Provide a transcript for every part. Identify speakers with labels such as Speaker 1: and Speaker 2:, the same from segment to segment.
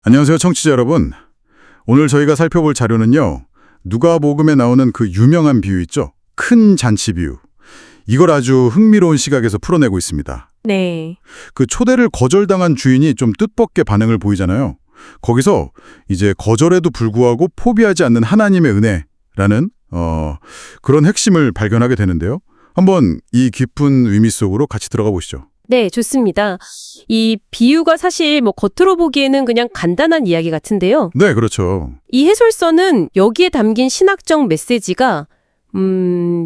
Speaker 1: 안녕하세요, 청취자 여러분. 오늘 저희가 살펴볼 자료는요. 누가복음에 나오는 그 유명한 비유 있죠? 큰 잔치 비유. 이걸 아주 흥미로운 시각에서 풀어내고 있습니다.
Speaker 2: 네.
Speaker 1: 그 초대를 거절당한 주인이 좀 뜻밖의 반응을 보이잖아요. 거기서 이제 거절에도 불구하고 포기하지 않는 하나님의 은혜라는 그런 핵심을 발견하게 되는데요. 한번 이 깊은 의미 속으로 같이 들어가 보시죠.
Speaker 2: 네, 좋습니다. 이 비유가 사실 겉으로 보기에는 그냥 간단한 이야기 같은데요.
Speaker 1: 네, 그렇죠.
Speaker 2: 이 해설서는 여기에 담긴 신학적 메시지가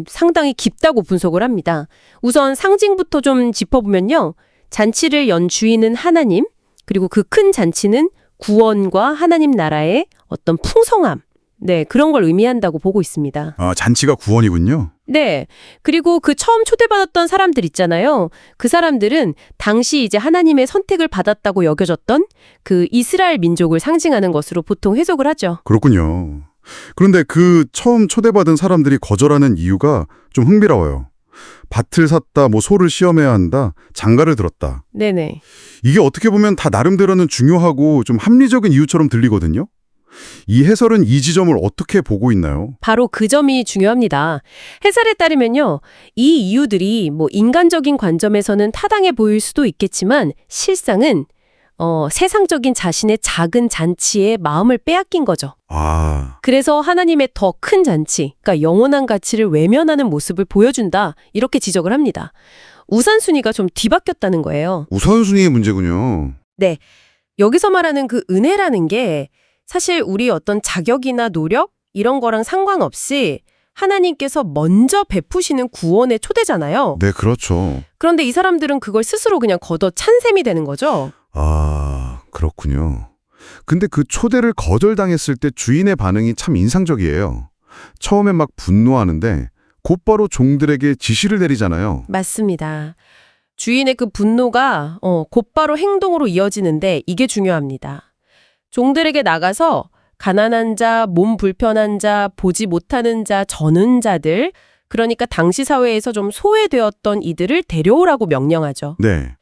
Speaker 2: 상당히 깊다고 분석을 합니다. 우선 상징부터 좀 짚어보면요. 잔치를 연 주인은 하나님, 그리고 그 큰 잔치는 구원과 하나님 나라의 어떤 풍성함, 네, 그런 걸 의미한다고 보고 있습니다.
Speaker 1: 잔치가 구원이군요.
Speaker 2: 네. 그리고 그 처음 초대받았던 사람들 있잖아요. 그 사람들은 당시 이제 하나님의 선택을 받았다고 여겨졌던 그 이스라엘 민족을 상징하는 것으로 보통 해석을 하죠.
Speaker 1: 그렇군요. 그런데 그 처음 초대받은 사람들이 거절하는 이유가 좀 흥미로워요. 밭을 샀다, 소를 시험해야 한다, 장가를 들었다.
Speaker 2: 네네.
Speaker 1: 이게 어떻게 보면 다 나름대로는 중요하고 좀 합리적인 이유처럼 들리거든요. 이 해설은 이 지점을 어떻게 보고 있나요?
Speaker 2: 바로 그 점이 중요합니다. 해설에 따르면요. 이 이유들이 인간적인 관점에서는 타당해 보일 수도 있겠지만 실상은 세상적인 자신의 작은 잔치에 마음을 빼앗긴 거죠. 그래서 하나님의 더 큰 잔치, 그러니까 영원한 가치를 외면하는 모습을 보여준다. 이렇게 지적을 합니다. 우선순위가 좀 뒤바뀌었다는 거예요.
Speaker 1: 우선순위의 문제군요.
Speaker 2: 네. 여기서 말하는 그 은혜라는 게 사실 우리 어떤 자격이나 노력 이런 거랑 상관없이 하나님께서 먼저 베푸시는 구원의 초대잖아요.
Speaker 1: 네, 그렇죠.
Speaker 2: 그런데 이 사람들은 그걸 스스로 그냥 걷어 찬 셈이 되는 거죠.
Speaker 1: 그렇군요. 근데 그 초대를 거절당했을 때 주인의 반응이 참 인상적이에요. 처음에 막 분노하는데 곧바로 종들에게 지시를 내리잖아요.
Speaker 2: 맞습니다. 주인의 그 분노가 곧바로 행동으로 이어지는데 이게 중요합니다. 종들에게 나가서 가난한 자, 몸 불편한 자, 보지 못하는 자, 저는 자들, 그러니까 당시 사회에서 좀 소외되었던 이들을 데려오라고 명령하죠.
Speaker 1: 네.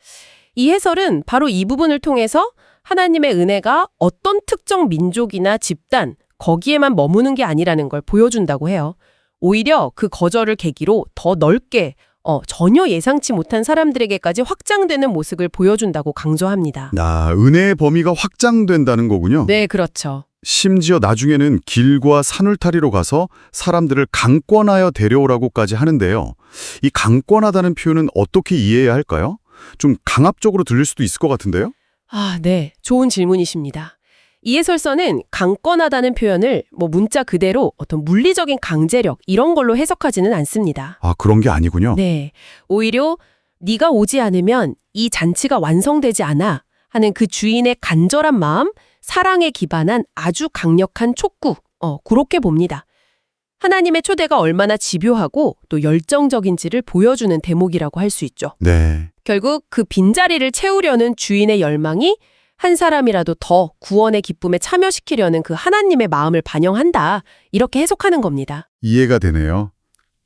Speaker 2: 이 해설은 바로 이 부분을 통해서 하나님의 은혜가 어떤 특정 민족이나 집단, 거기에만 머무는 게 아니라는 걸 보여준다고 해요. 오히려 그 거절을 계기로 더 넓게 전혀 예상치 못한 사람들에게까지 확장되는 모습을 보여준다고 강조합니다.
Speaker 1: 은혜의 범위가 확장된다는 거군요.
Speaker 2: 네, 그렇죠.
Speaker 1: 심지어 나중에는 길과 산울타리로 가서 사람들을 강권하여 데려오라고까지 하는데요. 이 강권하다는 표현은 어떻게 이해해야 할까요? 좀 강압적으로 들릴 수도 있을 것 같은데요?
Speaker 2: 네. 좋은 질문이십니다. 이 해설서는 강권하다는 표현을 문자 그대로 어떤 물리적인 강제력 이런 걸로 해석하지는 않습니다.
Speaker 1: 그런 게 아니군요.
Speaker 2: 네. 오히려 네가 오지 않으면 이 잔치가 완성되지 않아 하는 그 주인의 간절한 마음, 사랑에 기반한 아주 강력한 촉구, 그렇게 봅니다. 하나님의 초대가 얼마나 집요하고 또 열정적인지를 보여주는 대목이라고 할 수 있죠.
Speaker 1: 네.
Speaker 2: 결국 그 빈자리를 채우려는 주인의 열망이 한 사람이라도 더 구원의 기쁨에 참여시키려는 그 하나님의 마음을 반영한다. 이렇게 해석하는 겁니다.
Speaker 1: 이해가 되네요.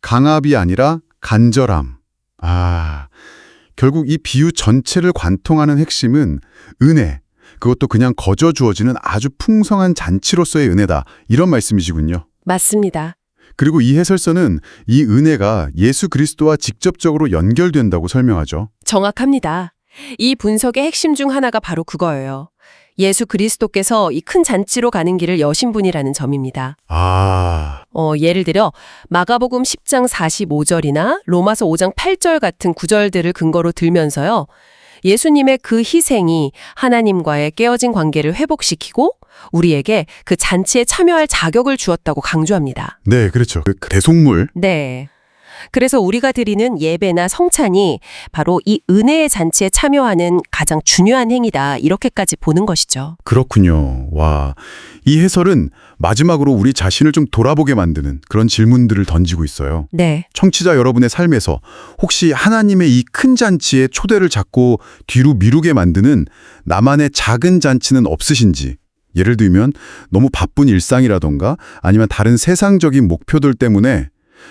Speaker 1: 강압이 아니라 간절함. 결국 이 비유 전체를 관통하는 핵심은 은혜, 그것도 그냥 거저 주어지는 아주 풍성한 잔치로서의 은혜다. 이런 말씀이시군요.
Speaker 2: 맞습니다.
Speaker 1: 그리고 이 해설서는 이 은혜가 예수 그리스도와 직접적으로 연결된다고 설명하죠.
Speaker 2: 정확합니다. 이 분석의 핵심 중 하나가 바로 그거예요. 예수 그리스도께서 이 큰 잔치로 가는 길을 여신 분이라는 점입니다. 예를 들어 마가복음 10장 45절이나 로마서 5장 8절 같은 구절들을 근거로 들면서요. 예수님의 그 희생이 하나님과의 깨어진 관계를 회복시키고 우리에게 그 잔치에 참여할 자격을 주었다고 강조합니다.
Speaker 1: 네, 그렇죠. 그 대속물.
Speaker 2: 네. 그래서 우리가 드리는 예배나 성찬이 바로 이 은혜의 잔치에 참여하는 가장 중요한 행위다. 이렇게까지 보는 것이죠.
Speaker 1: 그렇군요. 이 해설은 마지막으로 우리 자신을 좀 돌아보게 만드는 그런 질문들을 던지고 있어요.
Speaker 2: 네.
Speaker 1: 청취자 여러분의 삶에서 혹시 하나님의 이 큰 잔치에 초대를 잡고 뒤로 미루게 만드는 나만의 작은 잔치는 없으신지, 예를 들면 너무 바쁜 일상이라던가 아니면 다른 세상적인 목표들 때문에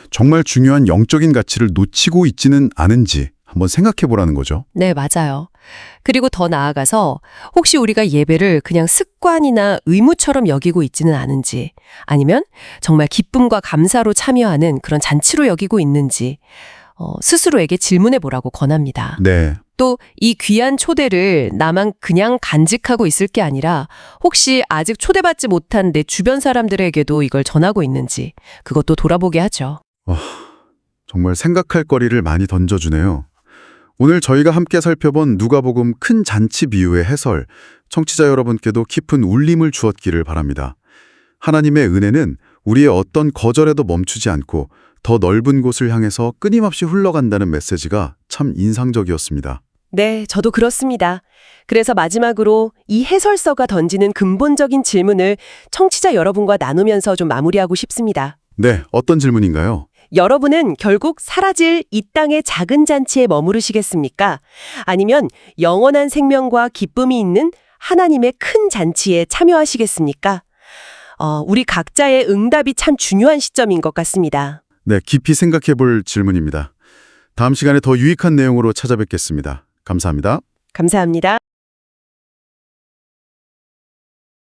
Speaker 1: 정말 중요한 영적인 가치를 놓치고 있지는 않은지 한번 생각해 보라는 거죠.
Speaker 2: 네, 맞아요. 그리고 더 나아가서 혹시 우리가 예배를 그냥 습관이나 의무처럼 여기고 있지는 않은지, 아니면 정말 기쁨과 감사로 참여하는 그런 잔치로 여기고 있는지 스스로에게 질문해 보라고 권합니다.
Speaker 1: 네.
Speaker 2: 또 이 귀한 초대를 나만 그냥 간직하고 있을 게 아니라 혹시 아직 초대받지 못한 내 주변 사람들에게도 이걸 전하고 있는지 그것도 돌아보게 하죠.
Speaker 1: 정말 생각할 거리를 많이 던져주네요. 오늘 저희가 함께 살펴본 누가복음 큰 잔치 비유의 해설, 청취자 여러분께도 깊은 울림을 주었기를 바랍니다. 하나님의 은혜는 우리의 어떤 거절에도 멈추지 않고 더 넓은 곳을 향해서 끊임없이 흘러간다는 메시지가 참 인상적이었습니다.
Speaker 2: 네, 저도 그렇습니다. 그래서 마지막으로 이 해설서가 던지는 근본적인 질문을 청취자 여러분과 나누면서 좀 마무리하고 싶습니다.
Speaker 1: 네, 어떤 질문인가요?
Speaker 2: 여러분은 결국 사라질 이 땅의 작은 잔치에 머무르시겠습니까? 아니면 영원한 생명과 기쁨이 있는 하나님의 큰 잔치에 참여하시겠습니까? 우리 각자의 응답이 참 중요한 시점인 것 같습니다.
Speaker 1: 네, 깊이 생각해 볼 질문입니다. 다음 시간에 더 유익한 내용으로 찾아뵙겠습니다. 감사합니다.
Speaker 2: 감사합니다.